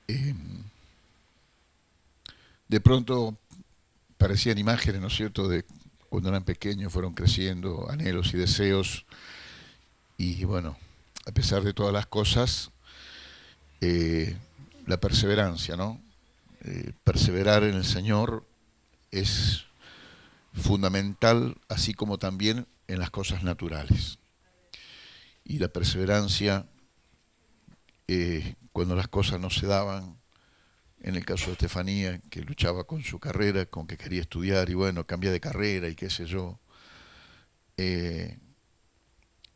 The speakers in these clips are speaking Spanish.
eh, de pronto parecían imágenes, ¿no es cierto?, de cuando eran pequeños, fueron creciendo, anhelos y deseos, y bueno, a pesar de todas las cosas, eh, la perseverancia, ¿no? Perseverar en el Señor es fundamental, así como también en las cosas naturales. Y la perseverancia, cuando las cosas no se daban, en el caso de Estefanía, que luchaba con su carrera, con que quería estudiar y bueno, cambia de carrera y qué sé yo. Eh,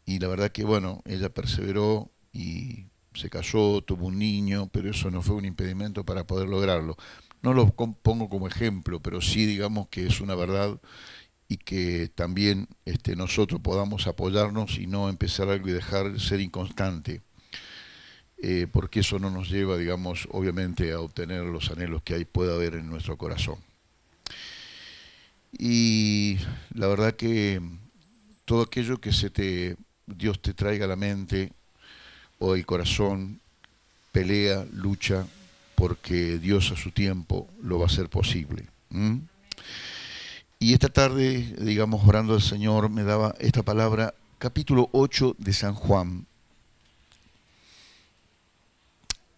y la verdad que bueno, ella perseveró y se casó, tuvo un niño, pero eso no fue un impedimento para poder lograrlo. No lo pongo como ejemplo, pero sí digamos que es una verdad y que también nosotros podamos apoyarnos y no empezar algo y dejar de ser inconstante, porque eso no nos lleva, digamos, obviamente a obtener los anhelos que ahí pueda haber en nuestro corazón. Y la verdad que todo aquello que Dios te traiga a la mente o el corazón, pelea, lucha, porque Dios a su tiempo lo va a hacer posible. ¿Mm? Y esta tarde, digamos, orando al Señor, me daba esta palabra, capítulo 8 de San Juan.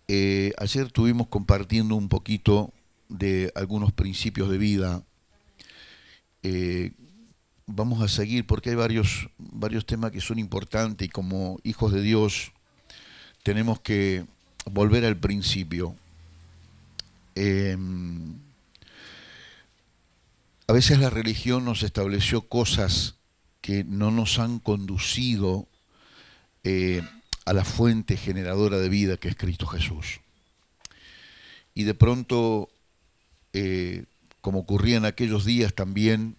Ayer estuvimos compartiendo un poquito de algunos principios de vida. Eh, Vamos a seguir porque hay varios temas que son importantes y como hijos de Dios tenemos que volver al principio. Eh, a veces la religión nos estableció cosas que no nos han conducido eh, a la fuente generadora de vida que es Cristo Jesús. Y de pronto, eh, como ocurría en aquellos días también,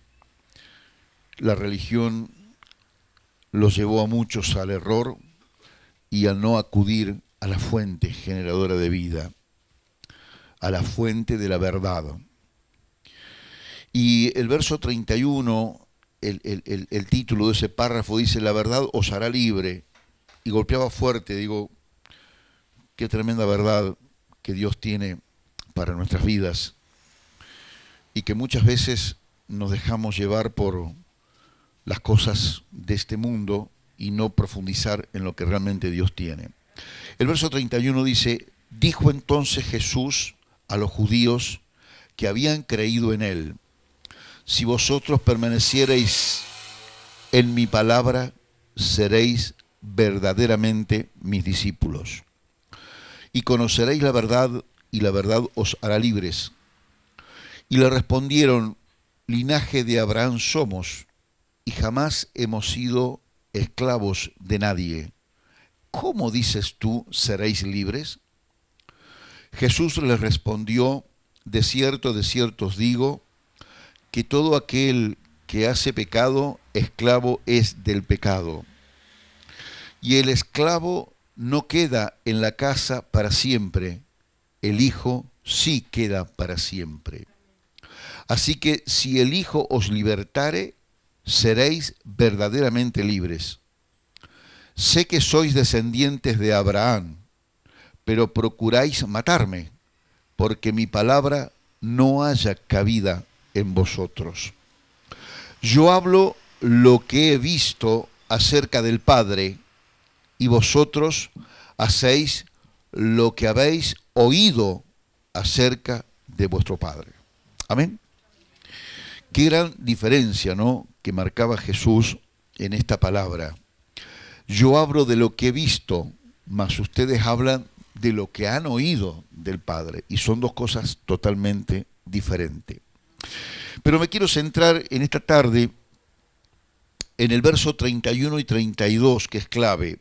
la religión los llevó a muchos al error y a no acudir a la fuente generadora de vida, a la fuente de la verdad. Y el verso 31, el título de ese párrafo dice, la verdad os hará libre. Y golpeaba fuerte, digo, qué tremenda verdad que Dios tiene para nuestras vidas y que muchas veces nos dejamos llevar por las cosas de este mundo y no profundizar en lo que realmente Dios tiene. El verso 31 dice, dijo entonces Jesús a los judíos que habían creído en él, si vosotros permaneciereis en mi palabra, seréis verdaderamente mis discípulos. Y conoceréis la verdad, y la verdad os hará libres. Y le respondieron, linaje de Abraham somos, y jamás hemos sido esclavos de nadie. ¿Cómo dices tú, seréis libres? Jesús les respondió, de cierto os digo, que todo aquel que hace pecado, esclavo es del pecado. Y el esclavo no queda en la casa para siempre, el Hijo sí queda para siempre. Así que si el Hijo os libertare, seréis verdaderamente libres. Sé que sois descendientes de Abraham, pero procuráis matarme, porque mi palabra no haya cabida en vosotros. Yo hablo lo que he visto acerca del Padre, y vosotros hacéis lo que habéis oído acerca de vuestro Padre. Amén. Qué gran diferencia, ¿no?, que marcaba Jesús en esta palabra. Yo hablo de lo que he visto, mas ustedes hablan de lo que han oído del Padre. Y son dos cosas totalmente diferentes. Pero me quiero centrar en esta tarde en el verso 31 y 32, que es clave.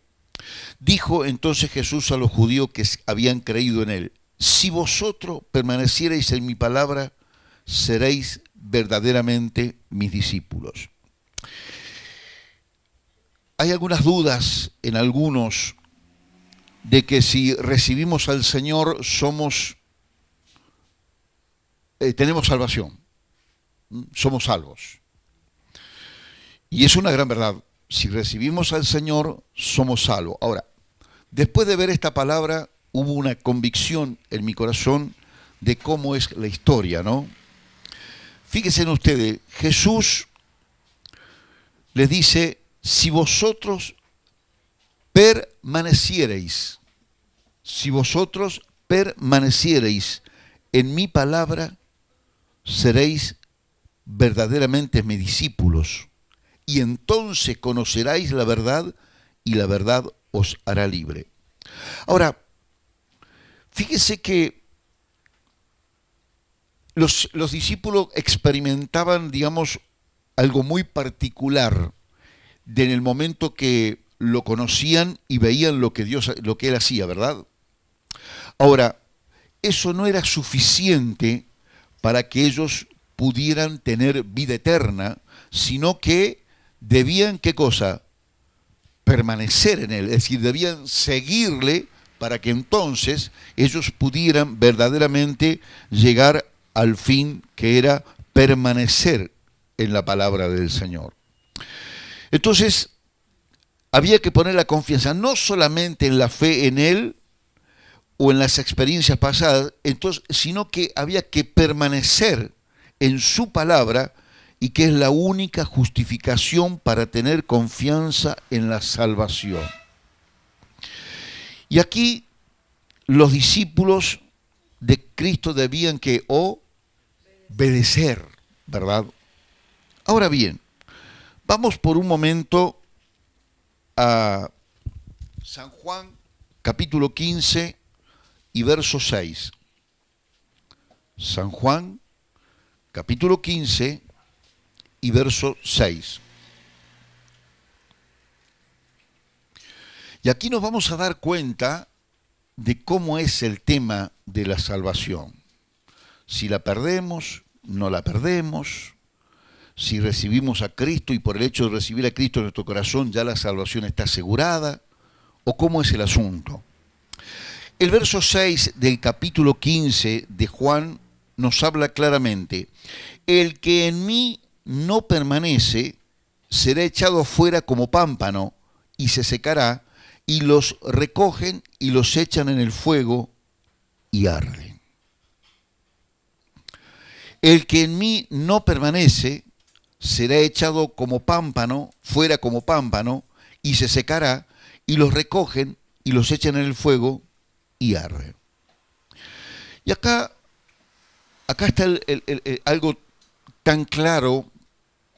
Dijo entonces Jesús a los judíos que habían creído en él, si vosotros permaneciereis en mi palabra, seréis verdaderamente mis discípulos. Hay algunas dudas en algunos de que si recibimos al Señor tenemos salvación, somos salvos. Y es una gran verdad. Si recibimos al Señor, somos salvos. Ahora, después de ver esta palabra, hubo una convicción en mi corazón de cómo es la historia, ¿no? Fíjense en ustedes, Jesús les dice, si vosotros permaneciereis en mi palabra, seréis verdaderamente mis discípulos, y entonces conoceráis la verdad, y la verdad os hará libre. Ahora, fíjese que los discípulos experimentaban, digamos, algo muy particular en el momento que lo conocían y veían lo que él hacía, ¿verdad? Ahora, eso no era suficiente para que ellos pudieran tener vida eterna, sino que debían, ¿qué cosa? Permanecer en él, es decir, debían seguirle para que entonces ellos pudieran verdaderamente llegar al fin, que era permanecer en la palabra del Señor. Entonces, había que poner la confianza no solamente en la fe en Él o en las experiencias pasadas, entonces, sino que había que permanecer en su palabra, y que es la única justificación para tener confianza en la salvación. Y aquí los discípulos de Cristo debían que obedecer, ¿verdad? Ahora bien, vamos por un momento a San Juan, capítulo 15 y verso 6. San Juan, capítulo 15 y verso 6. Y aquí nos vamos a dar cuenta de cómo es el tema de la salvación. Si la perdemos, no la perdemos. Si recibimos a Cristo y por el hecho de recibir a Cristo en nuestro corazón ya la salvación está asegurada, o cómo es el asunto. El verso 6 del capítulo 15 de Juan nos habla claramente: el que en mí no permanece será echado fuera como pámpano y se secará, y los recogen y los echan en el fuego y arden. El que en mí no permanece será echado como pámpano, fuera como pámpano, y se secará, y los recogen y los echan en el fuego y arden. Y acá está algo tan claro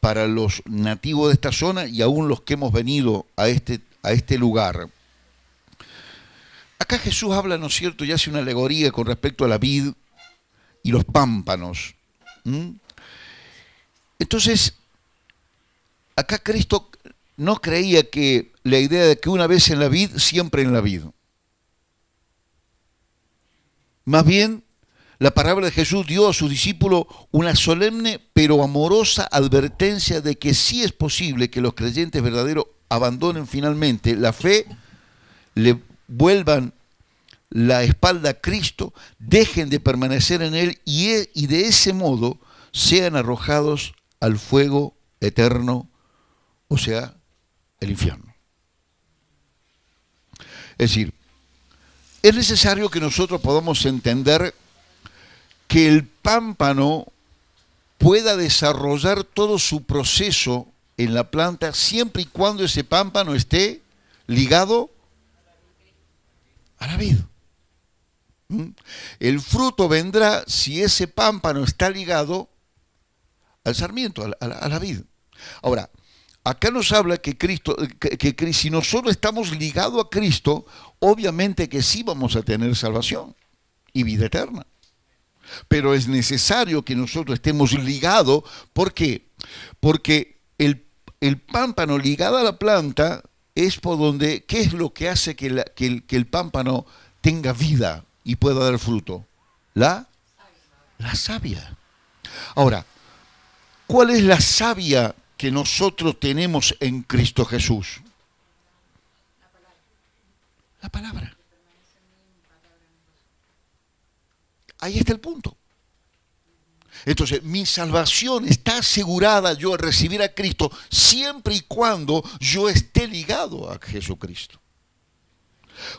para los nativos de esta zona y aún los que hemos venido a este lugar. Acá Jesús habla, ¿no es cierto?, y hace una alegoría con respecto a la vid y los pámpanos. Entonces, acá Cristo no creía que la idea de que una vez en la vid, siempre en la vid. Más bien, la palabra de Jesús dio a sus discípulos una solemne pero amorosa advertencia de que sí es posible que los creyentes verdaderos abandonen finalmente la fe, le vuelvan la espalda a Cristo, dejen de permanecer en Él y de ese modo sean arrojados al fuego eterno, o sea, el infierno. Es decir, es necesario que nosotros podamos entender que el pámpano pueda desarrollar todo su proceso en la planta siempre y cuando ese pámpano esté ligado a la vid. El fruto vendrá si ese pámpano está ligado al sarmiento, a la vid. Ahora, acá nos habla que si nosotros estamos ligados a Cristo, obviamente que sí vamos a tener salvación y vida eterna. Pero es necesario que nosotros estemos ligados. ¿Por qué? Porque el pámpano ligado a la planta es por donde, ¿qué es lo que hace que el pámpano tenga vida y pueda dar fruto? La savia. Ahora, ¿cuál es la savia que nosotros tenemos en Cristo Jesús? La palabra. Ahí está el punto. Entonces, mi salvación está asegurada yo al recibir a Cristo siempre y cuando yo esté ligado a Jesucristo.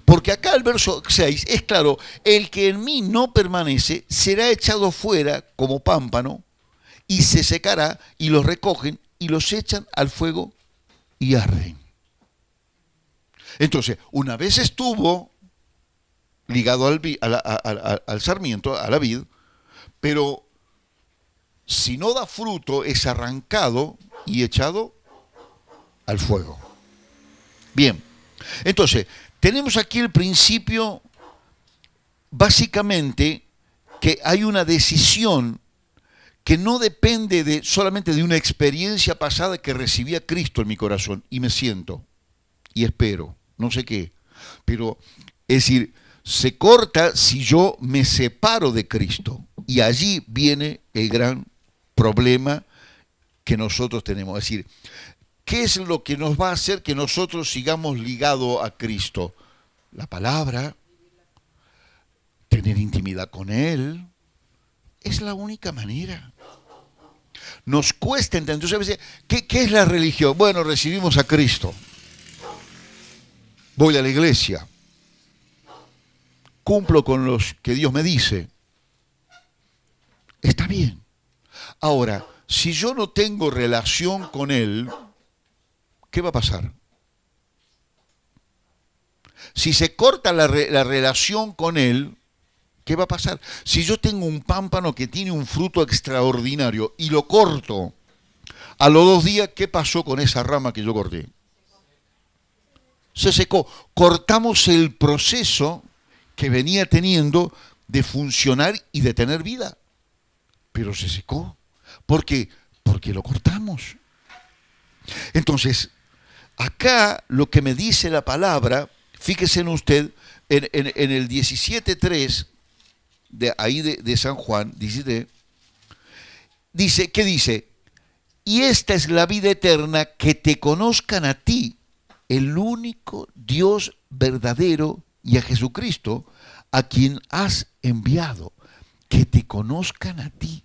Porque acá el verso 6 es claro, el que en mí no permanece será echado fuera como pámpano y se secará y los recogen y los echan al fuego y arden. Entonces, una vez estuvo ligado al sarmiento, a la vid, pero si no da fruto es arrancado y echado al fuego. Bien, entonces, tenemos aquí el principio, básicamente, que hay una decisión que no depende solamente de una experiencia pasada que recibí a Cristo en mi corazón y me siento y espero, no sé qué, pero es decir, se corta si yo me separo de Cristo y allí viene el gran problema que nosotros tenemos, es decir, ¿qué es lo que nos va a hacer que nosotros sigamos ligados a Cristo? La palabra, tener intimidad con Él, es la única manera. Nos cuesta entender. Entonces, a veces, ¿qué es la religión? Bueno, recibimos a Cristo. Voy a la iglesia. Cumplo con los que Dios me dice. Está bien. Ahora, si yo no tengo relación con Él, ¿qué va a pasar? Si se corta la relación con Él, ¿qué va a pasar? Si yo tengo un pámpano que tiene un fruto extraordinario y lo corto, a los 2 días, ¿qué pasó con esa rama que yo corté? Se secó. Cortamos el proceso que venía teniendo de funcionar y de tener vida. Pero se secó. ¿Por qué? Porque lo cortamos. Entonces, acá lo que me dice la palabra, fíjese en usted, en el 17.3, de San Juan, dice, ¿qué dice? Y esta es la vida eterna, que te conozcan a ti, el único Dios verdadero, y a Jesucristo, a quien has enviado. Que te conozcan a ti,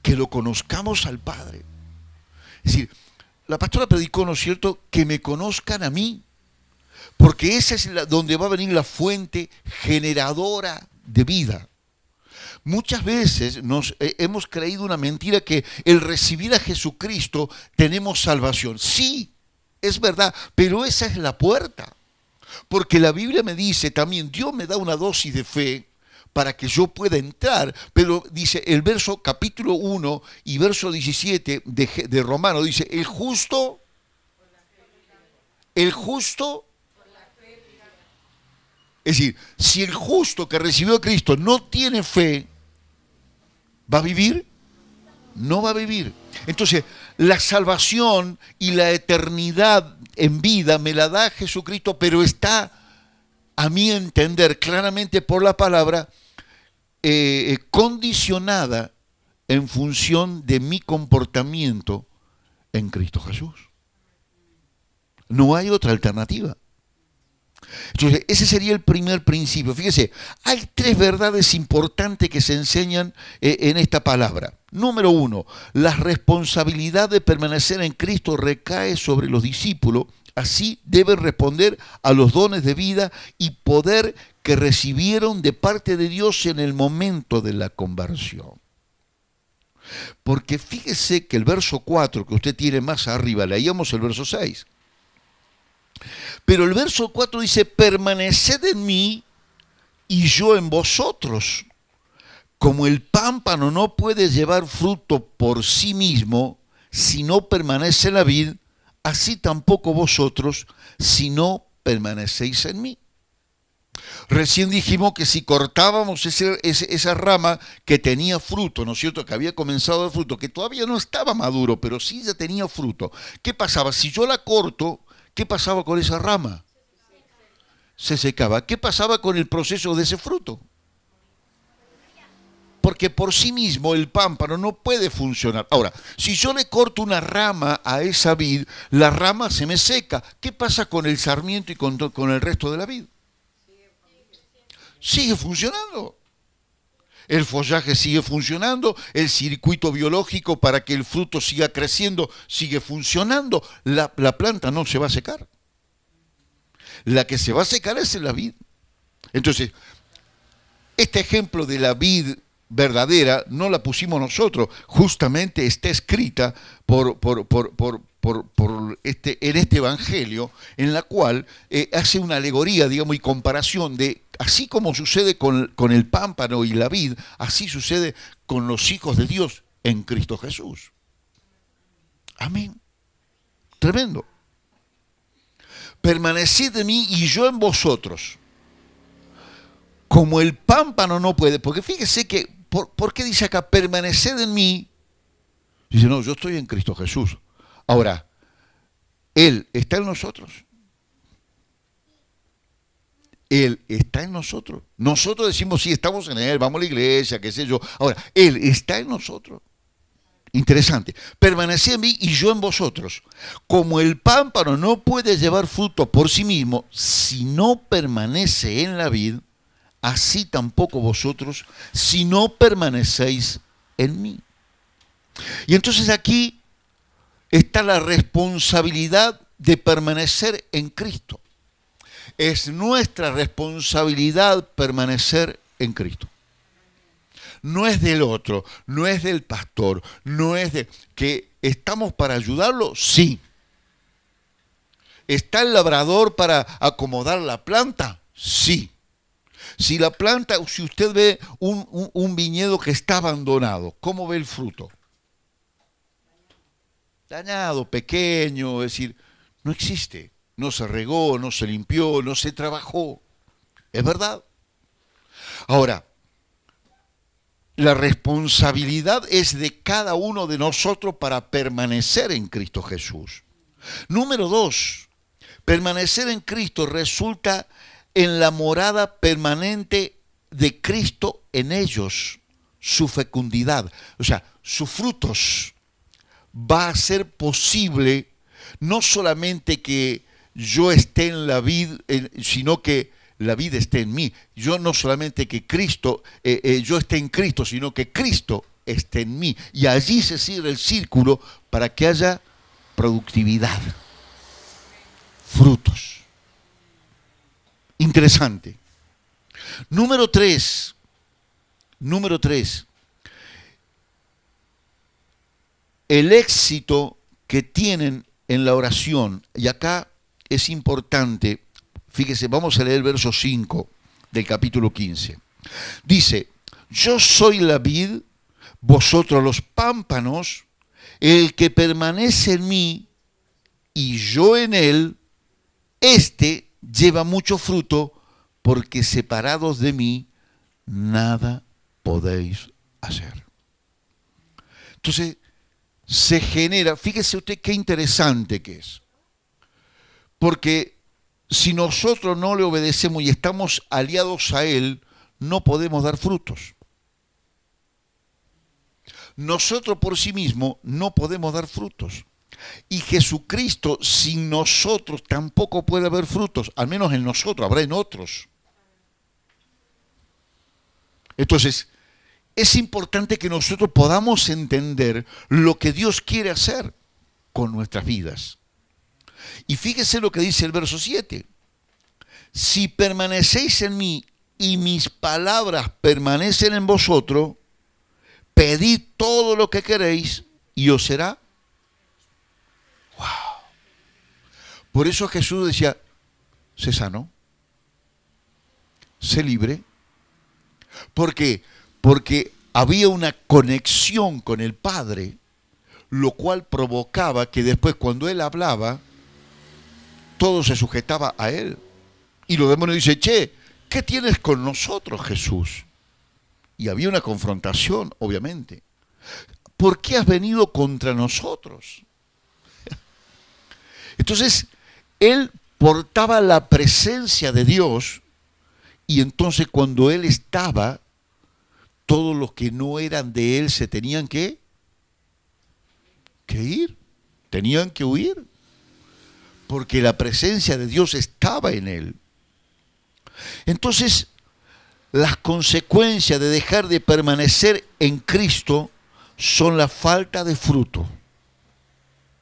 que lo conozcamos al Padre. Es decir, la pastora predicó, ¿no es cierto?, que me conozcan a mí, porque esa es donde va a venir la fuente generadora de vida. Muchas veces hemos creído una mentira que el recibir a Jesucristo tenemos salvación. Sí, es verdad, pero esa es la puerta. Porque la Biblia me dice también, Dios me da una dosis de fe para que yo pueda entrar, pero dice el verso capítulo 1 y verso 17 de Romano, dice, el justo, es decir, si el justo que recibió a Cristo no tiene fe, ¿va a vivir? No va a vivir. Entonces, la salvación y la eternidad en vida me la da Jesucristo, pero está, a mi entender, claramente por la palabra, condicionada en función de mi comportamiento en Cristo Jesús. No hay otra alternativa. Entonces, ese sería el primer principio. Fíjese, hay 3 verdades importantes que se enseñan en esta palabra. Número 1, la responsabilidad de permanecer en Cristo recae sobre los discípulos. Así deben responder a los dones de vida y poder que recibieron de parte de Dios en el momento de la conversión. Porque fíjese que el verso 4 que usted tiene más arriba, leíamos el verso 6. Pero el verso 4 dice, permaneced en mí y yo en vosotros. Como el pámpano no puede llevar fruto por sí mismo si no permanece en la vid, así tampoco vosotros si no permanecéis en mí. Recién dijimos que si cortábamos esa rama que tenía fruto, ¿no es cierto?, que había comenzado a dar fruto, que todavía no estaba maduro, pero sí ya tenía fruto. ¿Qué pasaba? Si yo la corto, ¿qué pasaba con esa rama? Se secaba. ¿Qué pasaba con el proceso de ese fruto? Porque por sí mismo el pámpano no puede funcionar. Ahora, si yo le corto una rama a esa vid, la rama se me seca. ¿Qué pasa con el sarmiento y con el resto de la vid? Sigue funcionando. El follaje sigue funcionando, el circuito biológico para que el fruto siga creciendo sigue funcionando. La planta no se va a secar. La que se va a secar es la vid. Entonces, este ejemplo de la vid verdadera no la pusimos nosotros, justamente está escrita en este evangelio, en la cual hace una alegoría, digamos, y comparación de, así como sucede con el pámpano y la vid, así sucede con los hijos de Dios en Cristo Jesús. Amén. Tremendo. Permaneced en mí y yo en vosotros. Como el pámpano no puede, porque fíjese que, ¿por qué dice acá, permaneced en mí? Dice, no, yo estoy en Cristo Jesús. Ahora, Él está en nosotros. Él está en nosotros. Nosotros decimos, sí, estamos en Él, vamos a la iglesia, qué sé yo. Ahora, Él está en nosotros. Interesante. Permaneced en mí y yo en vosotros. Como el pámpano no puede llevar fruto por sí mismo si no permanece en la vid, así tampoco vosotros si no permanecéis en mí. Y entonces aquí está la responsabilidad de permanecer en Cristo. Es nuestra responsabilidad permanecer en Cristo. No es del otro, no es del pastor, no es de... ¿Que estamos para ayudarlo? Sí. ¿Está el labrador para acomodar la planta? Sí. Si la planta, si usted ve un viñedo que está abandonado, ¿cómo ve el fruto? Dañado, pequeño, es decir, no existe. No se regó, no se limpió, no se trabajó. ¿Es verdad? Ahora, la responsabilidad es de cada uno de nosotros para permanecer en Cristo Jesús. Número 2, permanecer en Cristo resulta en la morada permanente de Cristo en ellos, su fecundidad, o sea, sus frutos. Va a ser posible no solamente que yo esté en la vid, sino que la vida esté en mí. Yo no solamente que Cristo, yo esté en Cristo, sino que Cristo esté en mí. Y allí se cierra el círculo para que haya productividad, frutos. Interesante. Número 3. El éxito que tienen en la oración, y acá es importante, fíjese, vamos a leer el verso 5 del capítulo 15. Dice, yo soy la vid, vosotros los pámpanos, el que permanece en mí y yo en él, este lleva mucho fruto, porque separados de mí, nada podéis hacer. Entonces, se genera, fíjese usted qué interesante que es, porque si nosotros no le obedecemos y estamos aliados a Él, no podemos dar frutos. Nosotros por sí mismos no podemos dar frutos. Y Jesucristo sin nosotros tampoco puede haber frutos, al menos en nosotros, habrá en otros. Entonces, es importante que nosotros podamos entender lo que Dios quiere hacer con nuestras vidas. Y fíjese lo que dice el verso 7. Si permanecéis en mí y mis palabras permanecen en vosotros, pedid todo lo que queréis y os será. ¡Wow! Por eso Jesús decía, sé sano, sé libre. ¿Por qué? Porque había una conexión con el Padre, lo cual provocaba que después cuando Él hablaba, todo se sujetaba a Él. Y los demonios dicen, che, ¿qué tienes con nosotros, Jesús? Y había una confrontación, obviamente. ¿Por qué has venido contra nosotros? Entonces, Él portaba la presencia de Dios, y entonces cuando Él estaba, todos los que no eran de Él se tenían que ir, tenían que huir, porque la presencia de Dios estaba en Él. Entonces, las consecuencias de dejar de permanecer en Cristo son la falta de fruto.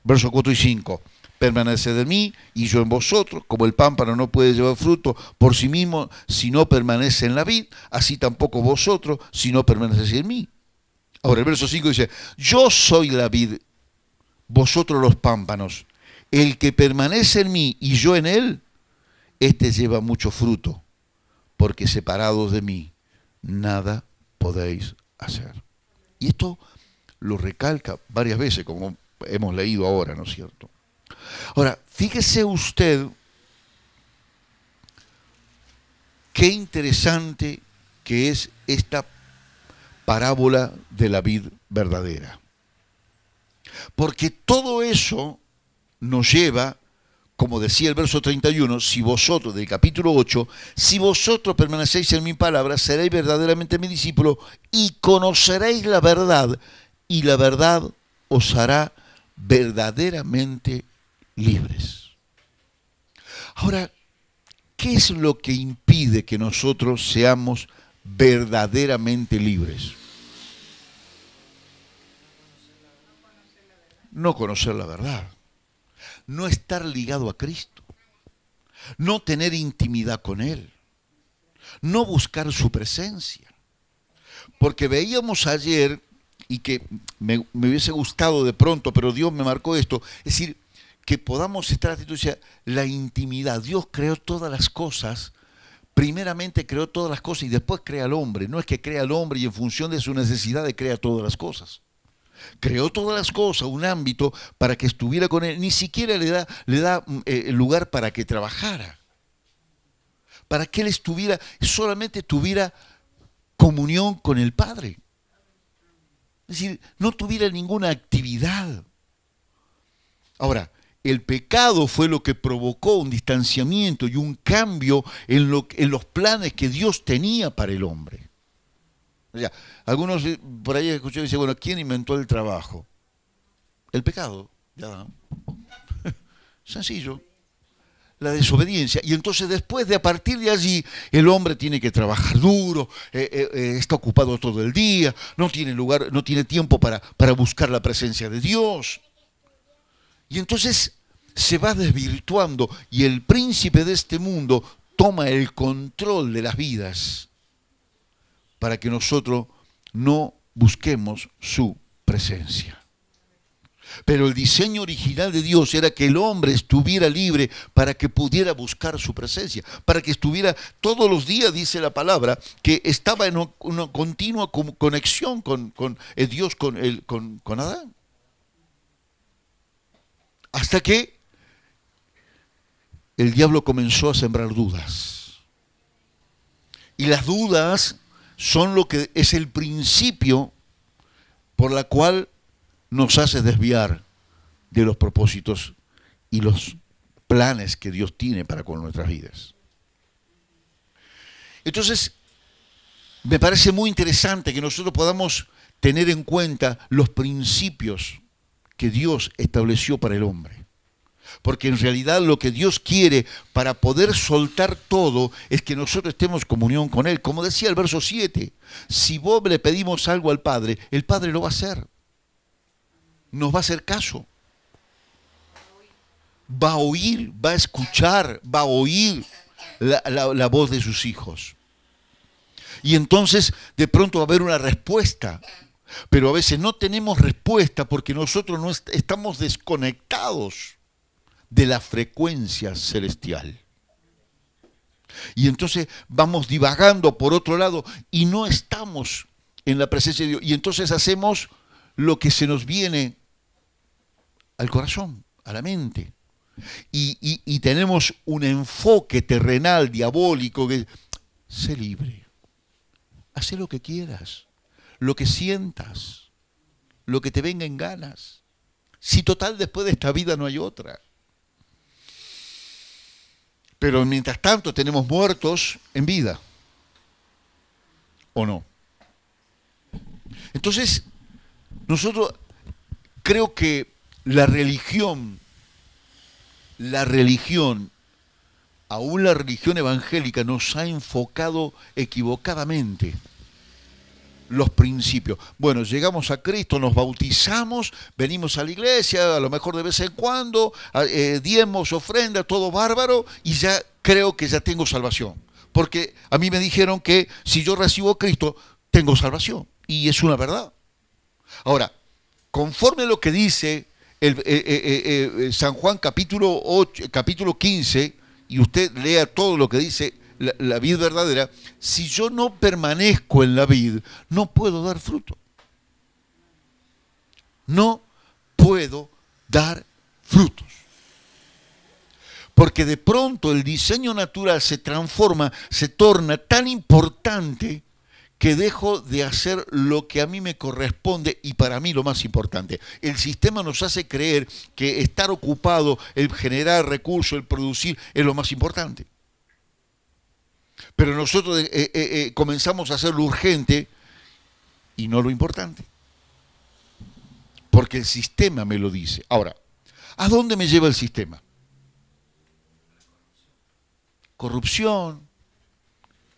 Versos 4 y 5. permaneced en mí y yo en vosotros, como el pámpano no puede llevar fruto por sí mismo si no permanece en la vid, así tampoco vosotros si no permanecéis en mí. Ahora el verso 5 dice, yo soy la vid, vosotros los pámpanos. El que permanece en mí y yo en él, este lleva mucho fruto, porque separados de mí nada podéis hacer. Y esto lo recalca varias veces, como hemos leído ahora, ¿no es cierto? Ahora, fíjese usted qué interesante que es esta parábola de la vid verdadera. Porque todo eso nos lleva, como decía el verso 31, si vosotros, del capítulo 8, si vosotros permanecéis en mi palabra, seréis verdaderamente mi discípulo y conoceréis la verdad, y la verdad os hará verdaderamente libres. Ahora, ¿qué es lo que impide que nosotros seamos verdaderamente libres? No conocer la verdad, no estar ligado a Cristo, no tener intimidad con Él, no buscar su presencia. Porque veíamos ayer, y que me hubiese gustado de pronto, pero Dios me marcó esto, es decir, que podamos estar atentos a la intimidad. Dios creó todas las cosas, primeramente creó todas las cosas y después crea al hombre. No es que crea al hombre y en función de su necesidad crea todas las cosas. Creó todas las cosas, un ámbito para que estuviera con él. Ni siquiera le da lugar para que trabajara. Para que él estuviera, solamente tuviera comunión con el Padre. Es decir, no tuviera ninguna actividad. Ahora, el pecado fue lo que provocó un distanciamiento y un cambio en los planes que Dios tenía para el hombre. O sea, algunos por ahí escuché y dicen, bueno, ¿quién inventó el trabajo? El pecado, ya. Sencillo. La desobediencia. Y entonces después a partir de allí, el hombre tiene que trabajar duro, está ocupado todo el día, no tiene lugar, no tiene tiempo para buscar la presencia de Dios. Y entonces se va desvirtuando y el príncipe de este mundo toma el control de las vidas para que nosotros no busquemos su presencia. Pero el diseño original de Dios era que el hombre estuviera libre para que pudiera buscar su presencia, para que estuviera todos los días, dice la palabra, que estaba en una continua conexión con Dios, con Adán. Hasta que el diablo comenzó a sembrar dudas. Y las dudas son lo que es el principio por la cual nos hace desviar de los propósitos y los planes que Dios tiene para con nuestras vidas. Entonces, me parece muy interesante que nosotros podamos tener en cuenta los principios que Dios estableció para el hombre. Porque en realidad lo que Dios quiere para poder soltar todo es que nosotros estemos en comunión con Él. Como decía el verso 7, si vos le pedimos algo al Padre, el Padre lo va a hacer. Nos va a hacer caso. Va a oír, va a escuchar, va a oír la voz de sus hijos. Y entonces de pronto va a haber una respuesta. Pero a veces no tenemos respuesta porque nosotros no estamos desconectados de la frecuencia celestial. Y entonces vamos divagando por otro lado y no estamos en la presencia de Dios. Y entonces hacemos lo que se nos viene al corazón, a la mente. Y tenemos un enfoque terrenal, diabólico, que sé libre. Haz lo que quieras, lo que sientas, lo que te venga en ganas. Si total después de esta vida no hay otra. Pero mientras tanto tenemos muertos en vida. ¿O no? Entonces, nosotros creo que la religión, aún la religión evangélica, nos ha enfocado equivocadamente los principios. Bueno, llegamos a Cristo, nos bautizamos, venimos a la iglesia, a lo mejor de vez en cuando, diezmos, ofrenda, todo bárbaro, y ya creo que ya tengo salvación. Porque a mí me dijeron que si yo recibo a Cristo, tengo salvación. Y es una verdad. Ahora, conforme a lo que dice San Juan capítulo 15, y usted lea todo lo que dice la vid verdadera, si yo no permanezco en la vid, no puedo dar fruto. No puedo dar frutos. Porque de pronto el diseño natural se transforma, se torna tan importante que dejo de hacer lo que a mí me corresponde y para mí lo más importante. El sistema nos hace creer que estar ocupado, el generar recursos, el producir, es lo más importante. Pero nosotros comenzamos a hacer lo urgente y no lo importante. Porque el sistema me lo dice. Ahora, ¿a dónde me lleva el sistema? Corrupción.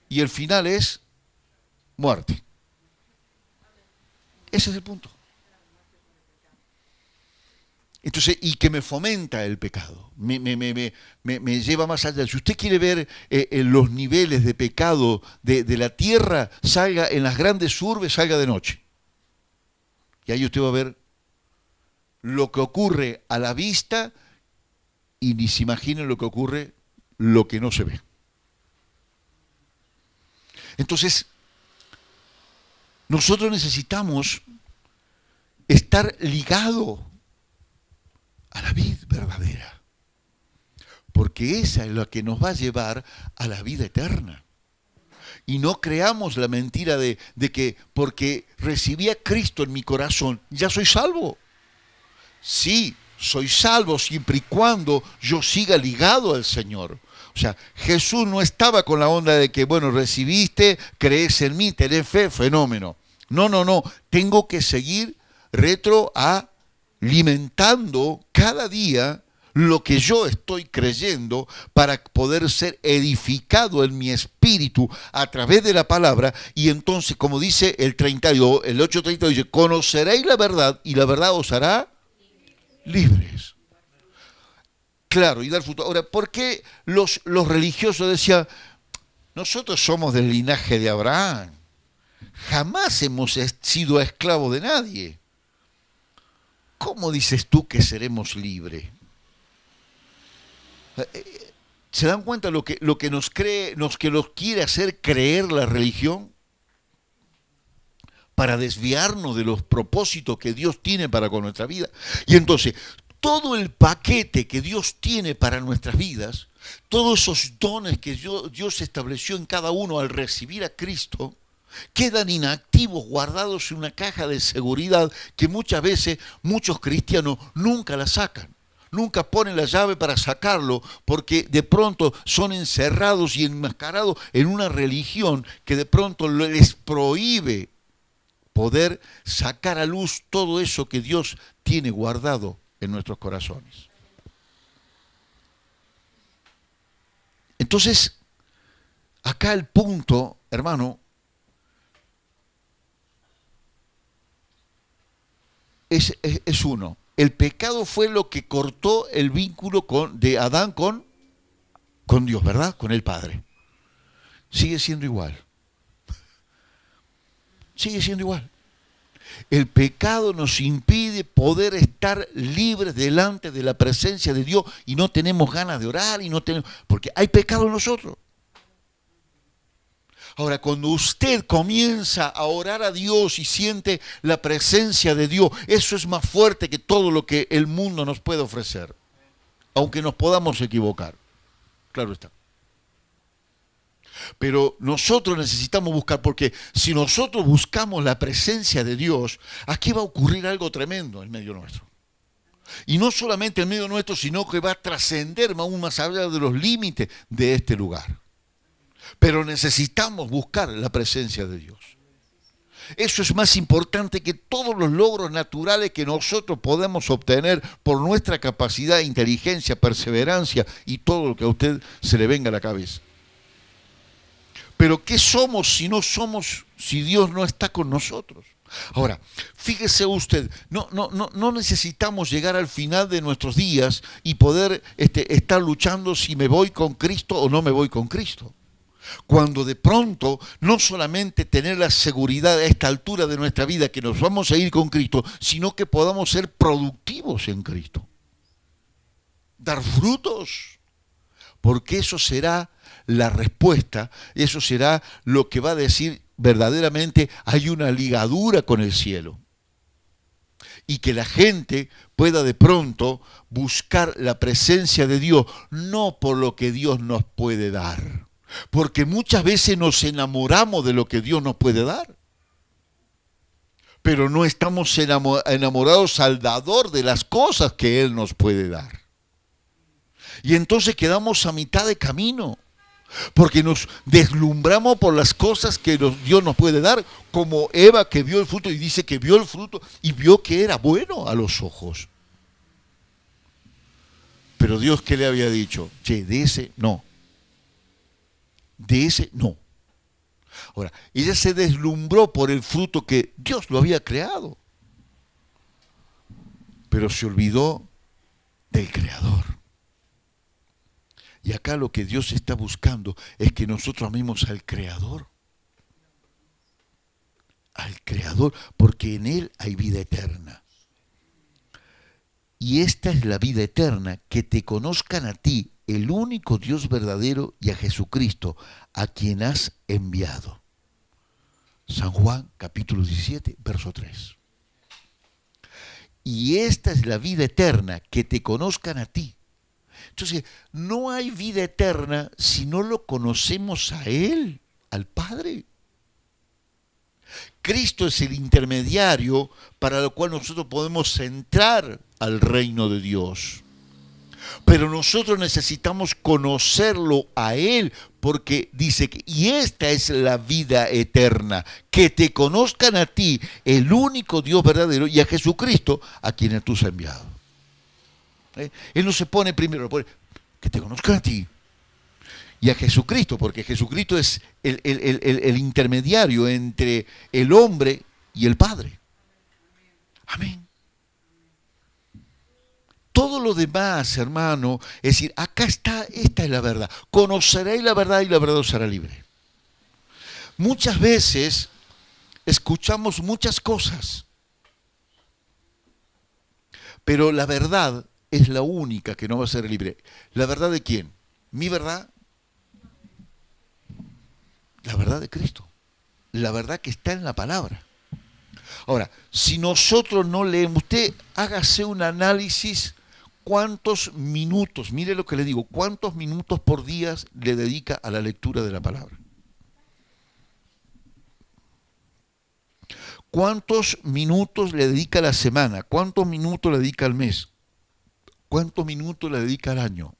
Y el final es muerte. Ese es el punto. Entonces, y que me fomenta el pecado, me lleva más allá. Si usted quiere ver los niveles de pecado de la tierra, salga en las grandes urbes, salga de noche. Y ahí usted va a ver lo que ocurre a la vista y ni se imagina lo que ocurre, lo que no se ve. Entonces, nosotros necesitamos estar ligados a la vid verdadera, porque esa es la que nos va a llevar a la vida eterna. Y no creamos la mentira de que porque recibí a Cristo en mi corazón, ya soy salvo. Sí, soy salvo siempre y cuando yo siga ligado al Señor. O sea, Jesús no estaba con la onda de que, bueno, recibiste, crees en mí, tenés fe, fenómeno. No. Tengo que seguir retroalimentando cada día lo que yo estoy creyendo para poder ser edificado en mi espíritu a través de la palabra. Y entonces, como dice el 8:32, dice, conoceréis la verdad y la verdad os hará libres. Claro, y dar fruto. Ahora, ¿por qué los religiosos decían, nosotros somos del linaje de Abraham? Jamás hemos sido esclavos de nadie. ¿Cómo dices tú que seremos libres? ¿Se dan cuenta lo que nos quiere hacer creer la religión? Para desviarnos de los propósitos que Dios tiene para con nuestra vida. Y entonces, todo el paquete que Dios tiene para nuestras vidas, todos esos dones que Dios estableció en cada uno al recibir a Cristo, quedan inactivos, guardados en una caja de seguridad que muchas veces muchos cristianos nunca la sacan. Nunca ponen la llave para sacarlo porque de pronto son encerrados y enmascarados en una religión que de pronto les prohíbe poder sacar a luz todo eso que Dios tiene guardado en nuestros corazones. Entonces, acá el punto, hermano, es uno. El pecado fue lo que cortó el vínculo de Adán con Dios, ¿verdad? Con el Padre. Sigue siendo igual. Sigue siendo igual. El pecado nos impide poder estar libres delante de la presencia de Dios y no tenemos ganas de orar porque hay pecado en nosotros. Ahora, cuando usted comienza a orar a Dios y siente la presencia de Dios, eso es más fuerte que todo lo que el mundo nos puede ofrecer, aunque nos podamos equivocar. Claro está. Pero nosotros necesitamos buscar, porque si nosotros buscamos la presencia de Dios, aquí va a ocurrir algo tremendo en medio nuestro. Y no solamente en medio nuestro, sino que va a trascender aún más allá de los límites de este lugar. Pero necesitamos buscar la presencia de Dios. Eso es más importante que todos los logros naturales que nosotros podemos obtener por nuestra capacidad, inteligencia, perseverancia y todo lo que a usted se le venga a la cabeza. Pero ¿qué somos si Dios no está con nosotros? Ahora, fíjese usted, no necesitamos llegar al final de nuestros días y poder estar luchando si me voy con Cristo o no me voy con Cristo. Cuando de pronto no solamente tener la seguridad a esta altura de nuestra vida que nos vamos a ir con Cristo, sino que podamos ser productivos en Cristo. Dar frutos, porque eso será la respuesta, eso será lo que va a decir verdaderamente hay una ligadura con el cielo. Y que la gente pueda de pronto buscar la presencia de Dios, no por lo que Dios nos puede dar. Porque muchas veces nos enamoramos de lo que Dios nos puede dar. Pero no estamos enamorados al dador de las cosas que Él nos puede dar. Y entonces quedamos a mitad de camino. Porque nos deslumbramos por las cosas que Dios nos puede dar, como Eva que vio el fruto y dice que vio el fruto y vio que era bueno a los ojos. Pero Dios, ¿qué le había dicho? Che, de ese no. De ese no. Ahora, ella se deslumbró por el fruto que Dios lo había creado, pero se olvidó del Creador. Y acá lo que Dios está buscando es que nosotros amemos al Creador. Al Creador, porque en Él hay vida eterna. Y esta es la vida eterna, que te conozcan a ti, el único Dios verdadero, y a Jesucristo, a quien has enviado. San Juan, capítulo 17, verso 3. Y esta es la vida eterna, que te conozcan a ti. Entonces, no hay vida eterna si no lo conocemos a Él, al Padre. Cristo es el intermediario para lo cual nosotros podemos entrar al reino de Dios. Pero nosotros necesitamos conocerlo a Él, porque dice que, y esta es la vida eterna, que te conozcan a ti, el único Dios verdadero, y a Jesucristo, a quien tú has enviado. Él no se pone primero, pone que te conozcan a ti y a Jesucristo, porque Jesucristo es el intermediario entre el hombre y el Padre. Amén. Todo lo demás, hermano, es decir, acá está, esta es la verdad. Conoceréis la verdad y la verdad os hará libre. Muchas veces escuchamos muchas cosas, pero la verdad es la única que no va a ser libre. ¿La verdad de quién? ¿Mi verdad? La verdad de Cristo. La verdad que está en la palabra. Ahora, si nosotros no leemos, usted hágase un análisis, cuántos minutos, mire lo que le digo, cuántos minutos por día le dedica a la lectura de la palabra. ¿Cuántos minutos le dedica a la semana? ¿Cuántos minutos le dedica al mes? ¿Cuántos minutos le dedica al año?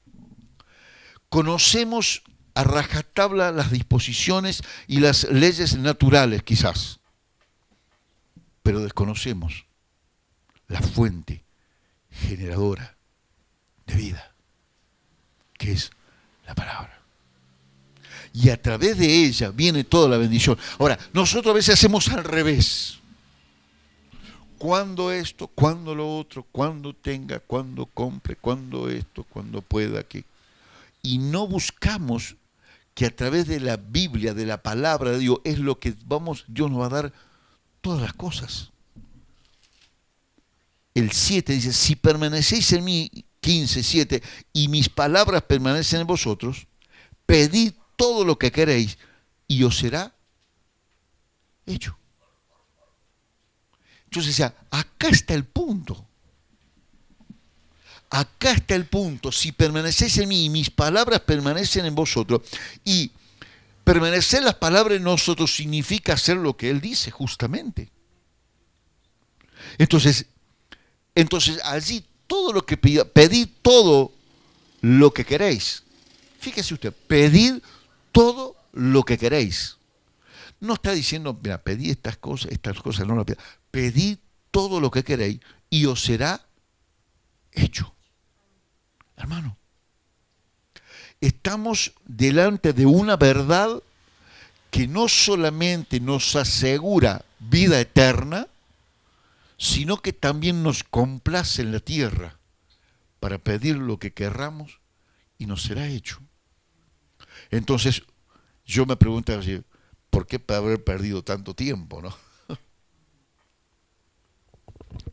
Conocemos a rajatabla las disposiciones y las leyes naturales, quizás, pero desconocemos la fuente generadora de vida, que es la palabra. Y a través de ella viene toda la bendición. Ahora, nosotros a veces hacemos al revés. Cuando esto, cuando lo otro, cuando tenga, cuando compre, cuando esto, cuando pueda, que... Y no buscamos que a través de la Biblia, de la palabra de Dios, es lo que Dios nos va a dar todas las cosas. El 7 dice, si permanecéis en mí, 15:7, y mis palabras permanecen en vosotros, pedid todo lo que queréis y os será hecho. Entonces, o sea, acá está el punto. Acá está el punto. Si permanecéis en mí y mis palabras permanecen en vosotros, y permanecer las palabras en nosotros significa hacer lo que Él dice, justamente. Entonces allí todo lo que pedid todo lo que queréis. Fíjese usted, pedid todo lo que queréis. No está diciendo, mira, pedid estas cosas no las pedid. Pedid todo lo que queréis y os será hecho. Hermano, estamos delante de una verdad que no solamente nos asegura vida eterna, sino que también nos complace en la tierra para pedir lo que querramos y nos será hecho. Entonces, yo me pregunto, ¿por qué haber perdido tanto tiempo, no?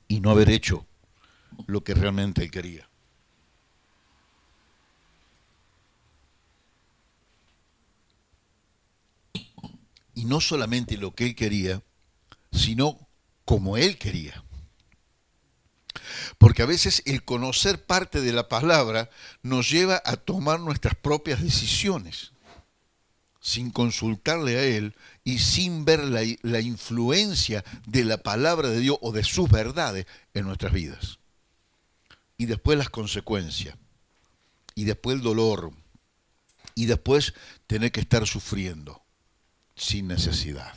Y no haber hecho lo que realmente él quería. Y no solamente lo que él quería, sino como él quería. Porque a veces el conocer parte de la palabra nos lleva a tomar nuestras propias decisiones, sin consultarle a él y sin ver la influencia de la palabra de Dios o de sus verdades en nuestras vidas. Y después las consecuencias, y después el dolor, y después tener que estar sufriendo sin necesidad,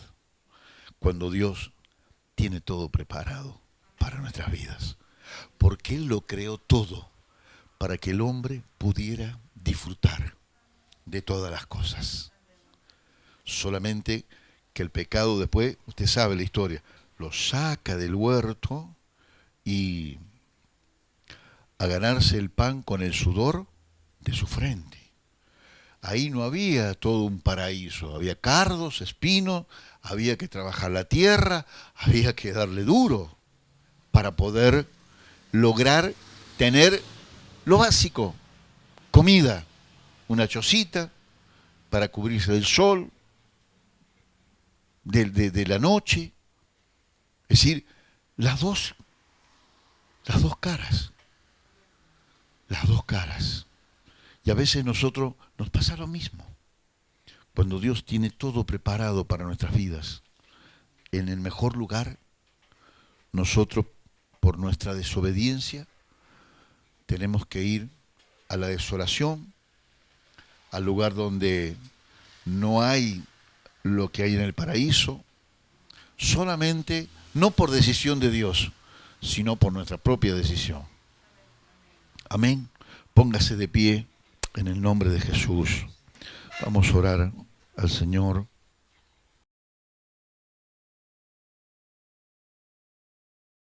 cuando Dios tiene todo preparado para nuestras vidas, porque Él lo creó todo para que el hombre pudiera disfrutar de todas las cosas. Solamente que el pecado después, usted sabe la historia, lo saca del huerto y a ganarse el pan con el sudor de su frente. Ahí no había todo un paraíso, había cardos, espinos, había que trabajar la tierra, había que darle duro para poder lograr tener lo básico, comida, una chocita para cubrirse del sol, de la noche. Es decir, las dos caras, las dos caras. Y a veces nosotros nos pasa lo mismo. Cuando Dios tiene todo preparado para nuestras vidas, en el mejor lugar, nosotros, por nuestra desobediencia, tenemos que ir a la desolación, al lugar donde no hay lo que hay en el paraíso, solamente, no por decisión de Dios, sino por nuestra propia decisión. Amén. Póngase de pie en el nombre de Jesús. Vamos a orar al Señor.